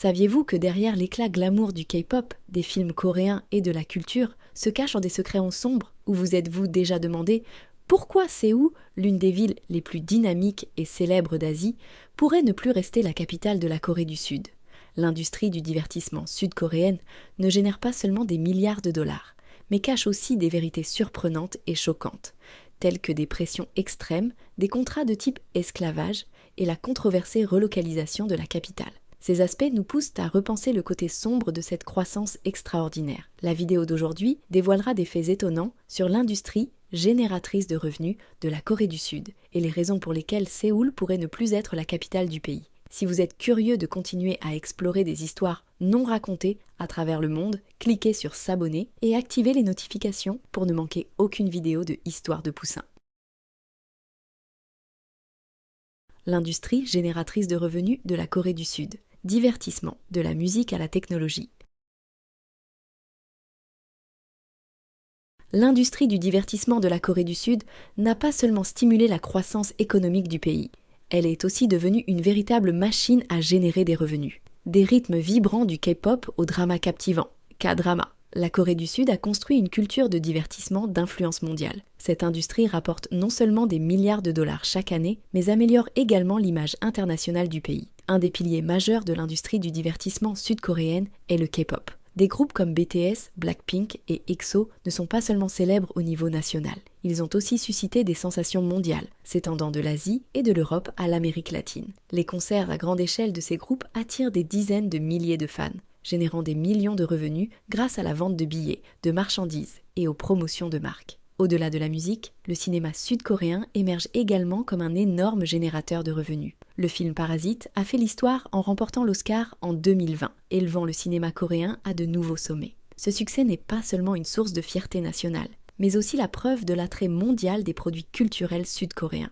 Saviez-vous que derrière l'éclat glamour du K-pop, des films coréens et de la culture, se cachent des secrets en sombre où vous êtes-vous déjà demandé pourquoi Séoul, l'une des villes les plus dynamiques et célèbres d'Asie, pourrait ne plus rester la capitale de la Corée du Sud? L'industrie du divertissement sud-coréenne ne génère pas seulement des milliards de dollars, mais cache aussi des vérités surprenantes et choquantes, telles que des pressions extrêmes, des contrats de type esclavage et la controversée relocalisation de la capitale. Ces aspects nous poussent à repenser le côté sombre de cette croissance extraordinaire. La vidéo d'aujourd'hui dévoilera des faits étonnants sur l'industrie génératrice de revenus de la Corée du Sud et les raisons pour lesquelles Séoul pourrait ne plus être la capitale du pays. Si vous êtes curieux de continuer à explorer des histoires non racontées à travers le monde, cliquez sur s'abonner et activez les notifications pour ne manquer aucune vidéo de Histoire de Poussin. L'industrie génératrice de revenus de la Corée du Sud. Divertissement, de la musique à la technologie. L'industrie du divertissement de la Corée du Sud n'a pas seulement stimulé la croissance économique du pays, elle est aussi devenue une véritable machine à générer des revenus. Des rythmes vibrants du K-pop au drama captivant, K-drama. La Corée du Sud a construit une culture de divertissement d'influence mondiale. Cette industrie rapporte non seulement des milliards de dollars chaque année, mais améliore également l'image internationale du pays. Un des piliers majeurs de l'industrie du divertissement sud-coréenne est le K-pop. Des groupes comme BTS, Blackpink et EXO ne sont pas seulement célèbres au niveau national. Ils ont aussi suscité des sensations mondiales, s'étendant de l'Asie et de l'Europe à l'Amérique latine. Les concerts à grande échelle de ces groupes attirent des dizaines de milliers de fans, générant des millions de revenus grâce à la vente de billets, de marchandises et aux promotions de marques. Au-delà de la musique, le cinéma sud-coréen émerge également comme un énorme générateur de revenus. Le film Parasite a fait l'histoire en remportant l'Oscar en 2020, élevant le cinéma coréen à de nouveaux sommets. Ce succès n'est pas seulement une source de fierté nationale, mais aussi la preuve de l'attrait mondial des produits culturels sud-coréens.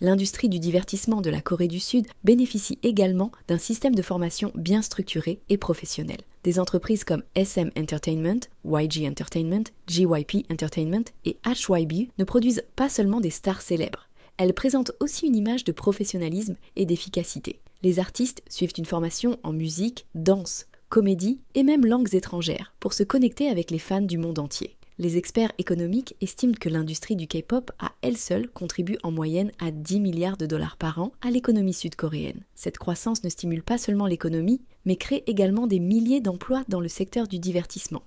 L'industrie du divertissement de la Corée du Sud bénéficie également d'un système de formation bien structuré et professionnel. Des entreprises comme SM Entertainment, YG Entertainment, JYP Entertainment et HYB ne produisent pas seulement des stars célèbres. Elles présentent aussi une image de professionnalisme et d'efficacité. Les artistes suivent une formation en musique, danse, comédie et même langues étrangères pour se connecter avec les fans du monde entier. Les experts économiques estiment que l'industrie du K-pop à elle seule contribue en moyenne à 10 milliards de dollars par an à l'économie sud-coréenne. Cette croissance ne stimule pas seulement l'économie, mais crée également des milliers d'emplois dans le secteur du divertissement.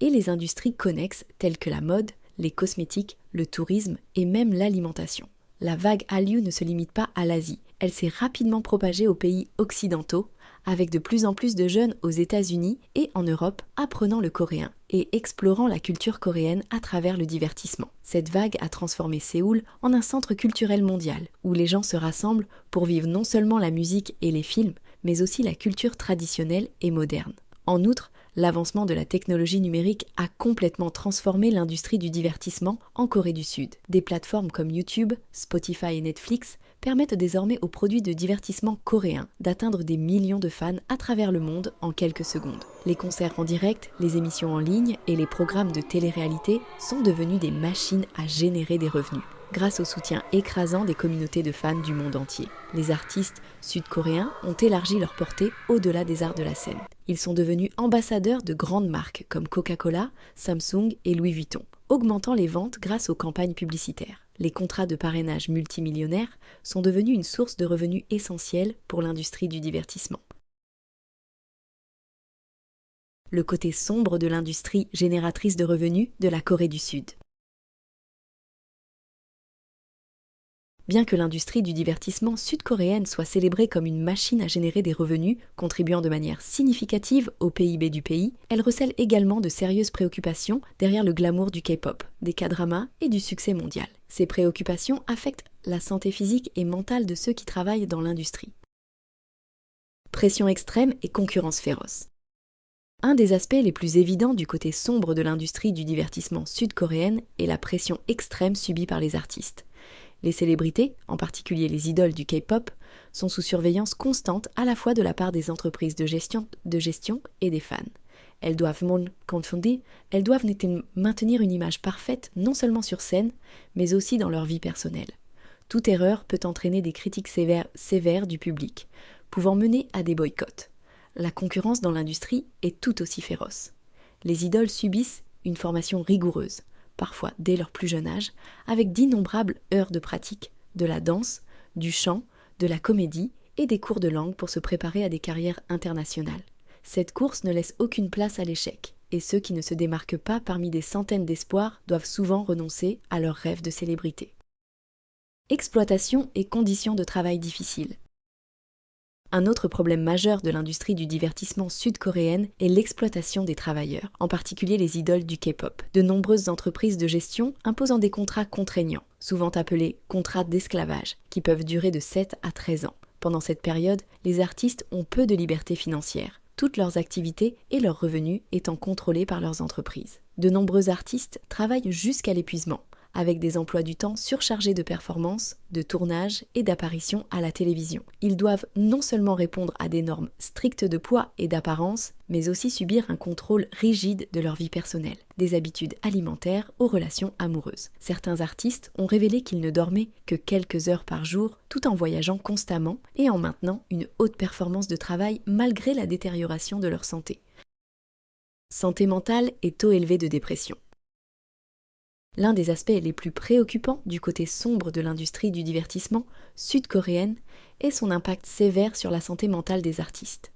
Et les industries connexes telles que la mode, les cosmétiques, le tourisme et même l'alimentation. La vague Hallyu ne se limite pas à l'Asie, elle s'est rapidement propagée aux pays occidentaux, avec de plus en plus de jeunes aux États-Unis et en Europe apprenant le coréen et explorant la culture coréenne à travers le divertissement. Cette vague a transformé Séoul en un centre culturel mondial, où les gens se rassemblent pour vivre non seulement la musique et les films, mais aussi la culture traditionnelle et moderne. En outre, l'avancement de la technologie numérique a complètement transformé l'industrie du divertissement en Corée du Sud. Des plateformes comme YouTube, Spotify et Netflix permettent désormais aux produits de divertissement coréens d'atteindre des millions de fans à travers le monde en quelques secondes. Les concerts en direct, les émissions en ligne et les programmes de télé-réalité sont devenus des machines à générer des revenus, grâce au soutien écrasant des communautés de fans du monde entier. Les artistes sud-coréens ont élargi leur portée au-delà des arts de la scène. Ils sont devenus ambassadeurs de grandes marques comme Coca-Cola, Samsung et Louis Vuitton, augmentant les ventes grâce aux campagnes publicitaires. Les contrats de parrainage multimillionnaires sont devenus une source de revenus essentielle pour l'industrie du divertissement. Le côté sombre de l'industrie génératrice de revenus de la Corée du Sud. Bien que l'industrie du divertissement sud-coréenne soit célébrée comme une machine à générer des revenus, contribuant de manière significative au PIB du pays, elle recèle également de sérieuses préoccupations derrière le glamour du K-pop, des K-dramas et du succès mondial. Ces préoccupations affectent la santé physique et mentale de ceux qui travaillent dans l'industrie. Pression extrême et concurrence féroce. Un des aspects les plus évidents du côté sombre de l'industrie du divertissement sud-coréenne est la pression extrême subie par les artistes. Les célébrités, en particulier les idoles du K-pop, sont sous surveillance constante à la fois de la part des entreprises de gestion et des fans. Elles doivent maintenir une image parfaite non seulement sur scène, mais aussi dans leur vie personnelle. Toute erreur peut entraîner des critiques sévères du public, pouvant mener à des boycotts. La concurrence dans l'industrie est tout aussi féroce. Les idoles subissent une formation rigoureuse, parfois dès leur plus jeune âge, avec d'innombrables heures de pratique, de la danse, du chant, de la comédie et des cours de langue pour se préparer à des carrières internationales. Cette course ne laisse aucune place à l'échec, et ceux qui ne se démarquent pas parmi des centaines d'espoirs doivent souvent renoncer à leur rêve de célébrité. Exploitation et conditions de travail difficiles. Un autre problème majeur de l'industrie du divertissement sud-coréenne est l'exploitation des travailleurs, en particulier les idoles du K-pop. De nombreuses entreprises de gestion imposant des contrats contraignants, souvent appelés contrats d'esclavage, qui peuvent durer de 7 à 13 ans. Pendant cette période, les artistes ont peu de liberté financière, toutes leurs activités et leurs revenus étant contrôlés par leurs entreprises. De nombreux artistes travaillent jusqu'à l'épuisement, avec des emplois du temps surchargés de performances, de tournages et d'apparitions à la télévision. Ils doivent non seulement répondre à des normes strictes de poids et d'apparence, mais aussi subir un contrôle rigide de leur vie personnelle, des habitudes alimentaires aux relations amoureuses. Certains artistes ont révélé qu'ils ne dormaient que quelques heures par jour, tout en voyageant constamment et en maintenant une haute performance de travail malgré la détérioration de leur santé. Santé mentale et taux élevé de dépression. L'un des aspects les plus préoccupants du côté sombre de l'industrie du divertissement sud-coréenne est son impact sévère sur la santé mentale des artistes.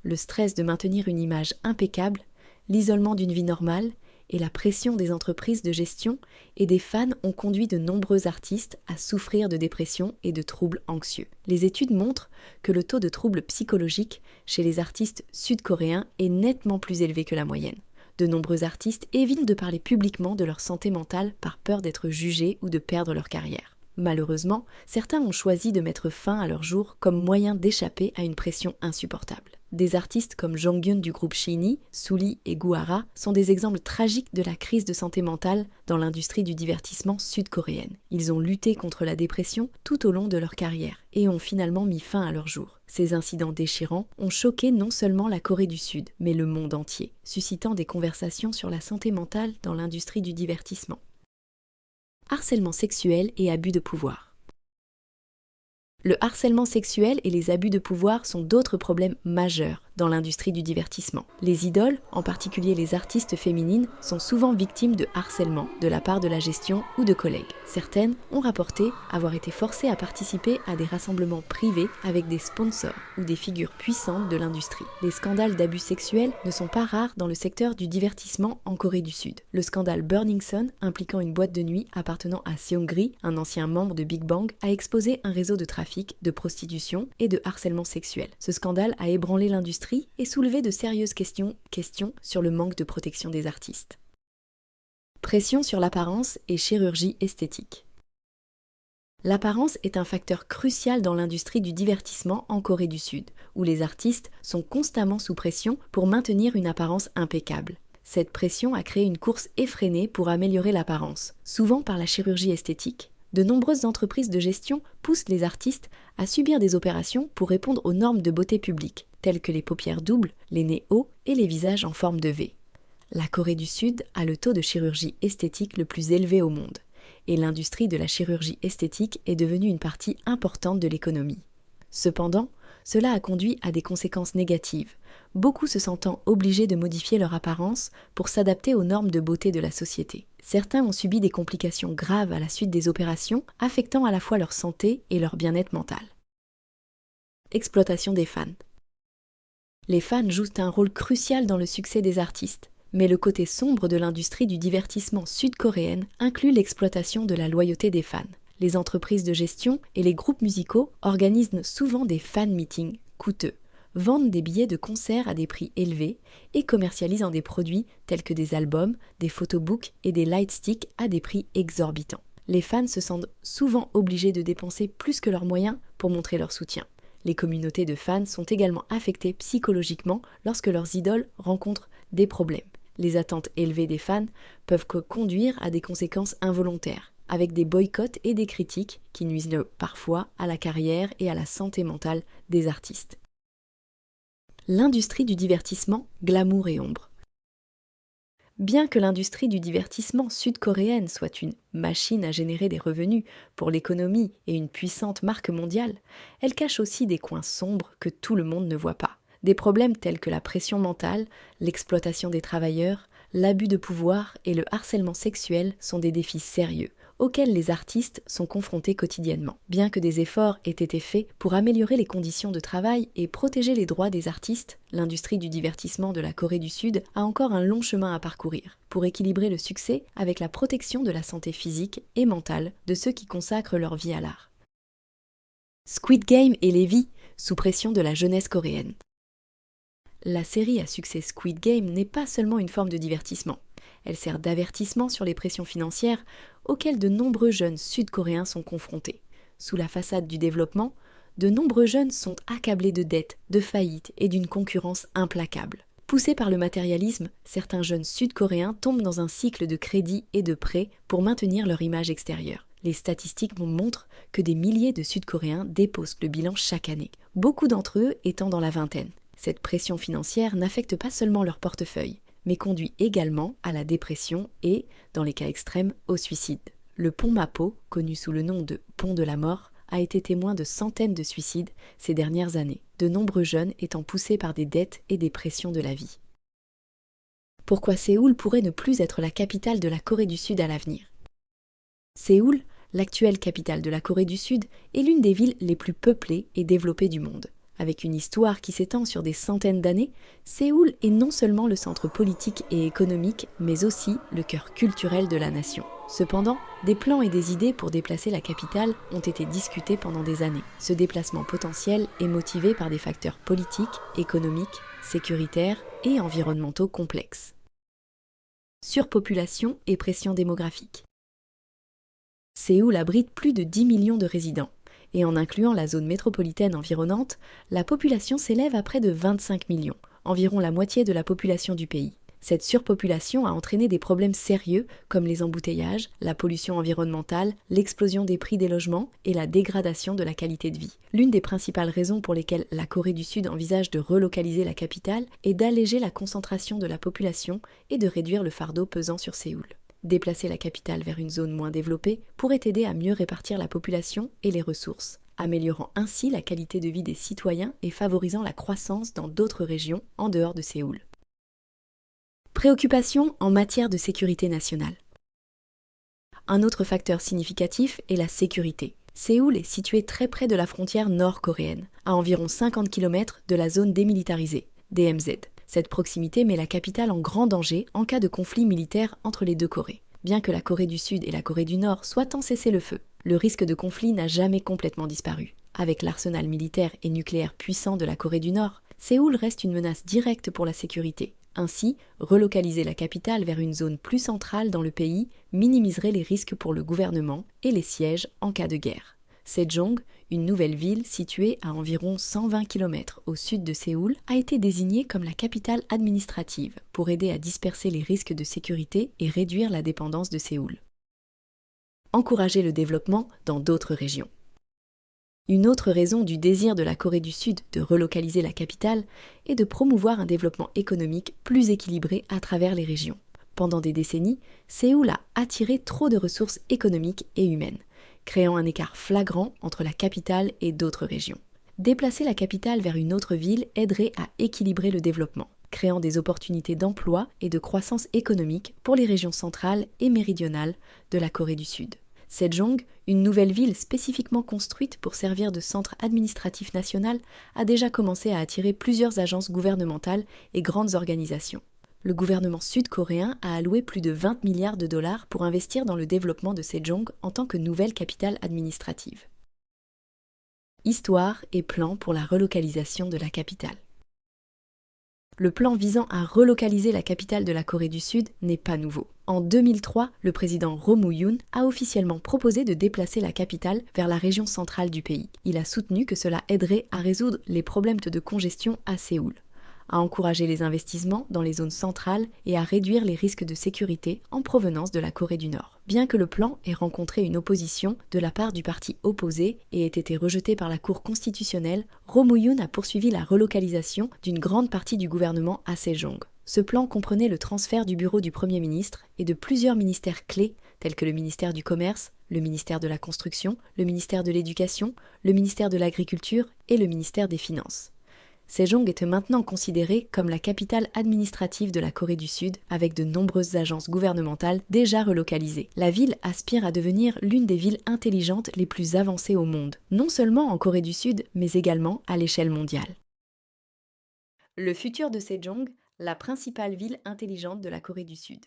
Le stress de maintenir une image impeccable, l'isolement d'une vie normale et la pression des entreprises de gestion et des fans ont conduit de nombreux artistes à souffrir de dépression et de troubles anxieux. Les études montrent que le taux de troubles psychologiques chez les artistes sud-coréens est nettement plus élevé que la moyenne. De nombreux artistes évitent de parler publiquement de leur santé mentale par peur d'être jugés ou de perdre leur carrière. Malheureusement, certains ont choisi de mettre fin à leur jour comme moyen d'échapper à une pression insupportable. Des artistes comme Jonghyun du groupe SHINee, Sulli et Guara sont des exemples tragiques de la crise de santé mentale dans l'industrie du divertissement sud-coréenne. Ils ont lutté contre la dépression tout au long de leur carrière et ont finalement mis fin à leur jour. Ces incidents déchirants ont choqué non seulement la Corée du Sud, mais le monde entier, suscitant des conversations sur la santé mentale dans l'industrie du divertissement. Harcèlement sexuel et abus de pouvoir. Le harcèlement sexuel et les abus de pouvoir sont d'autres problèmes majeurs dans l'industrie du divertissement. Les idoles, en particulier les artistes féminines, sont souvent victimes de harcèlement de la part de la gestion ou de collègues. Certaines ont rapporté avoir été forcées à participer à des rassemblements privés avec des sponsors ou des figures puissantes de l'industrie. Les scandales d'abus sexuels ne sont pas rares dans le secteur du divertissement en Corée du Sud. Le scandale Burning Sun, impliquant une boîte de nuit appartenant à Seungri, un ancien membre de Big Bang, a exposé un réseau de trafic, de prostitution et de harcèlement sexuel. Ce scandale a ébranlé l'industrie et soulevé de sérieuses questions sur le manque de protection des artistes. Pression sur l'apparence et chirurgie esthétique. L'apparence est un facteur crucial dans l'industrie du divertissement en Corée du Sud, où les artistes sont constamment sous pression pour maintenir une apparence impeccable. Cette pression a créé une course effrénée pour améliorer l'apparence, souvent par la chirurgie esthétique. De nombreuses entreprises de gestion poussent les artistes à subir des opérations pour répondre aux normes de beauté publique, telles que les paupières doubles, les nez hauts et les visages en forme de V. La Corée du Sud a le taux de chirurgie esthétique le plus élevé au monde, et l'industrie de la chirurgie esthétique est devenue une partie importante de l'économie. Cependant, cela a conduit à des conséquences négatives, beaucoup se sentant obligés de modifier leur apparence pour s'adapter aux normes de beauté de la société. Certains ont subi des complications graves à la suite des opérations, affectant à la fois leur santé et leur bien-être mental. Exploitation des fans. Les fans jouent un rôle crucial dans le succès des artistes, mais le côté sombre de l'industrie du divertissement sud-coréenne inclut l'exploitation de la loyauté des fans. Les entreprises de gestion et les groupes musicaux organisent souvent des fan meetings coûteux, vendent des billets de concert à des prix élevés et commercialisent des produits tels que des albums, des photobooks et des lightsticks à des prix exorbitants. Les fans se sentent souvent obligés de dépenser plus que leurs moyens pour montrer leur soutien. Les communautés de fans sont également affectées psychologiquement lorsque leurs idoles rencontrent des problèmes. Les attentes élevées des fans peuvent conduire à des conséquences involontaires, avec des boycotts et des critiques qui nuisent parfois à la carrière et à la santé mentale des artistes. L'industrie du divertissement, glamour et ombre. Bien que l'industrie du divertissement sud-coréenne soit une machine à générer des revenus pour l'économie et une puissante marque mondiale, elle cache aussi des coins sombres que tout le monde ne voit pas. Des problèmes tels que la pression mentale, l'exploitation des travailleurs, l'abus de pouvoir et le harcèlement sexuel sont des défis sérieux auxquels les artistes sont confrontés quotidiennement. Bien que des efforts aient été faits pour améliorer les conditions de travail et protéger les droits des artistes, l'industrie du divertissement de la Corée du Sud a encore un long chemin à parcourir pour équilibrer le succès avec la protection de la santé physique et mentale de ceux qui consacrent leur vie à l'art. Squid Game et les vies sous pression de la jeunesse coréenne. La série à succès Squid Game n'est pas seulement une forme de divertissement. Elle sert d'avertissement sur les pressions financières auxquelles de nombreux jeunes sud-coréens sont confrontés. Sous la façade du développement, de nombreux jeunes sont accablés de dettes, de faillites et d'une concurrence implacable. Poussés par le matérialisme, certains jeunes sud-coréens tombent dans un cycle de crédits et de prêts pour maintenir leur image extérieure. Les statistiques montrent que des milliers de Sud-Coréens déposent le bilan chaque année, beaucoup d'entre eux étant dans la vingtaine. Cette pression financière n'affecte pas seulement leur portefeuille, mais conduit également à la dépression et, dans les cas extrêmes, au suicide. Le pont Mapo, connu sous le nom de pont de la mort, a été témoin de centaines de suicides ces dernières années, de nombreux jeunes étant poussés par des dettes et des pressions de la vie. Pourquoi Séoul pourrait ne plus être la capitale de la Corée du Sud à l'avenir ? Séoul, l'actuelle capitale de la Corée du Sud, est l'une des villes les plus peuplées et développées du monde. Avec une histoire qui s'étend sur des centaines d'années, Séoul est non seulement le centre politique et économique, mais aussi le cœur culturel de la nation. Cependant, des plans et des idées pour déplacer la capitale ont été discutés pendant des années. Ce déplacement potentiel est motivé par des facteurs politiques, économiques, sécuritaires et environnementaux complexes. Surpopulation et pression démographique. Séoul abrite plus de 10 millions de résidents. Et en incluant la zone métropolitaine environnante, la population s'élève à près de 25 millions, environ la moitié de la population du pays. Cette surpopulation a entraîné des problèmes sérieux comme les embouteillages, la pollution environnementale, l'explosion des prix des logements et la dégradation de la qualité de vie. L'une des principales raisons pour lesquelles la Corée du Sud envisage de relocaliser la capitale est d'alléger la concentration de la population et de réduire le fardeau pesant sur Séoul. Déplacer la capitale vers une zone moins développée pourrait aider à mieux répartir la population et les ressources, améliorant ainsi la qualité de vie des citoyens et favorisant la croissance dans d'autres régions en dehors de Séoul. Préoccupation en matière de sécurité nationale. Un autre facteur significatif est la sécurité. Séoul est situé très près de la frontière nord-coréenne, à environ 50 km de la zone démilitarisée, DMZ. Cette proximité met la capitale en grand danger en cas de conflit militaire entre les deux Corées. Bien que la Corée du Sud et la Corée du Nord soient en cessez-le-feu, le risque de conflit n'a jamais complètement disparu. Avec l'arsenal militaire et nucléaire puissant de la Corée du Nord, Séoul reste une menace directe pour la sécurité. Ainsi, relocaliser la capitale vers une zone plus centrale dans le pays minimiserait les risques pour le gouvernement et les sièges en cas de guerre. Sejong, une nouvelle ville située à environ 120 km au sud de Séoul, a été désignée comme la capitale administrative pour aider à disperser les risques de sécurité et réduire la dépendance de Séoul. Encourager le développement dans d'autres régions. Une autre raison du désir de la Corée du Sud de relocaliser la capitale est de promouvoir un développement économique plus équilibré à travers les régions. Pendant des décennies, Séoul a attiré trop de ressources économiques et humaines, créant un écart flagrant entre la capitale et d'autres régions. Déplacer la capitale vers une autre ville aiderait à équilibrer le développement, créant des opportunités d'emploi et de croissance économique pour les régions centrales et méridionales de la Corée du Sud. Sejong, une nouvelle ville spécifiquement construite pour servir de centre administratif national, a déjà commencé à attirer plusieurs agences gouvernementales et grandes organisations. Le gouvernement sud-coréen a alloué plus de 20 milliards de dollars pour investir dans le développement de Sejong en tant que nouvelle capitale administrative. Histoire et plan pour la relocalisation de la capitale. Le plan visant à relocaliser la capitale de la Corée du Sud n'est pas nouveau. En 2003, le président Roh Moo-hyun a officiellement proposé de déplacer la capitale vers la région centrale du pays. Il a soutenu que cela aiderait à résoudre les problèmes de congestion à Séoul, à encourager les investissements dans les zones centrales et à réduire les risques de sécurité en provenance de la Corée du Nord. Bien que le plan ait rencontré une opposition de la part du parti opposé et ait été rejeté par la Cour constitutionnelle, Roh Moo-hyun a poursuivi la relocalisation d'une grande partie du gouvernement à Sejong. Ce plan comprenait le transfert du bureau du Premier ministre et de plusieurs ministères clés tels que le ministère du Commerce, le ministère de la Construction, le ministère de l'Éducation, le ministère de l'Agriculture et le ministère des Finances. Sejong est maintenant considérée comme la capitale administrative de la Corée du Sud, avec de nombreuses agences gouvernementales déjà relocalisées. La ville aspire à devenir l'une des villes intelligentes les plus avancées au monde, non seulement en Corée du Sud, mais également à l'échelle mondiale. Le futur de Sejong, la principale ville intelligente de la Corée du Sud.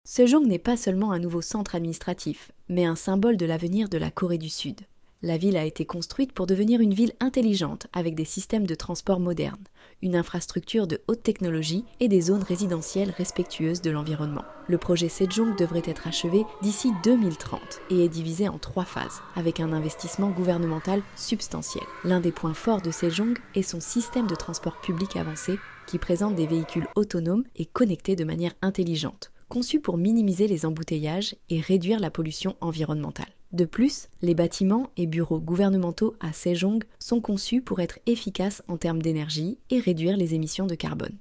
Sejong n'est pas seulement un nouveau centre administratif, mais un symbole de l'avenir de la Corée du Sud. La ville a été construite pour devenir une ville intelligente avec des systèmes de transport modernes, une infrastructure de haute technologie et des zones résidentielles respectueuses de l'environnement. Le projet Sejong devrait être achevé d'ici 2030 et est divisé en 3 phases, avec un investissement gouvernemental substantiel. L'un des points forts de Sejong est son système de transport public avancé qui présente des véhicules autonomes et connectés de manière intelligente, conçus pour minimiser les embouteillages et réduire la pollution environnementale. De plus, les bâtiments et bureaux gouvernementaux à Sejong sont conçus pour être efficaces en termes d'énergie et réduire les émissions de carbone.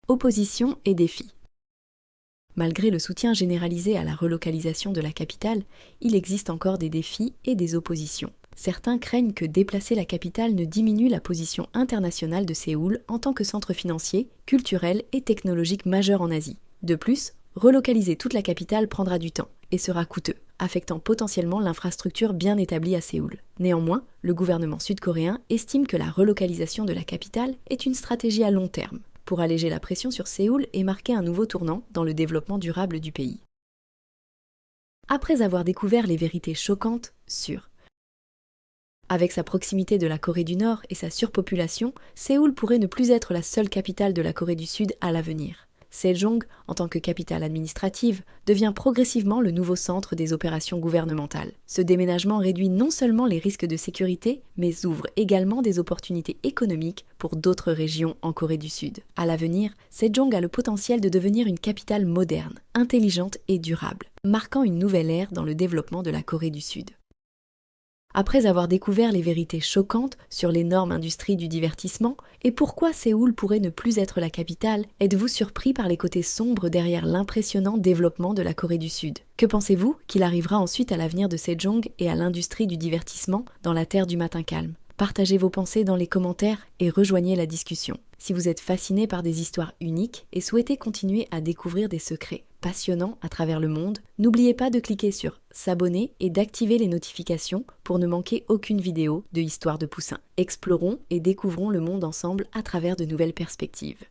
Opposition et défis. Malgré le soutien généralisé à la relocalisation de la capitale, il existe encore des défis et des oppositions. Certains craignent que déplacer la capitale ne diminue la position internationale de Séoul en tant que centre financier, culturel et technologique majeur en Asie. De plus, relocaliser toute la capitale prendra du temps et sera coûteux, affectant potentiellement l'infrastructure bien établie à Séoul. Néanmoins, le gouvernement sud-coréen estime que la relocalisation de la capitale est une stratégie à long terme, pour alléger la pression sur Séoul et marquer un nouveau tournant dans le développement durable du pays. Après avoir découvert les vérités choquantes sur avec sa proximité de la Corée du Nord et sa surpopulation, Séoul pourrait ne plus être la seule capitale de la Corée du Sud à l'avenir. Sejong, en tant que capitale administrative, devient progressivement le nouveau centre des opérations gouvernementales. Ce déménagement réduit non seulement les risques de sécurité, mais ouvre également des opportunités économiques pour d'autres régions en Corée du Sud. À l'avenir, Sejong a le potentiel de devenir une capitale moderne, intelligente et durable, marquant une nouvelle ère dans le développement de la Corée du Sud. Après avoir découvert les vérités choquantes sur l'énorme industrie du divertissement et pourquoi Séoul pourrait ne plus être la capitale, êtes-vous surpris par les côtés sombres derrière l'impressionnant développement de la Corée du Sud? Que pensez-vous qu'il arrivera ensuite à l'avenir de Sejong et à l'industrie du divertissement dans la terre du matin calme? Partagez vos pensées dans les commentaires et rejoignez la discussion. Si vous êtes fasciné par des histoires uniques et souhaitez continuer à découvrir des secrets passionnants à travers le monde, n'oubliez pas de cliquer sur s'abonner et d'activer les notifications pour ne manquer aucune vidéo de Histoire de Poussin. Explorons et découvrons le monde ensemble à travers de nouvelles perspectives.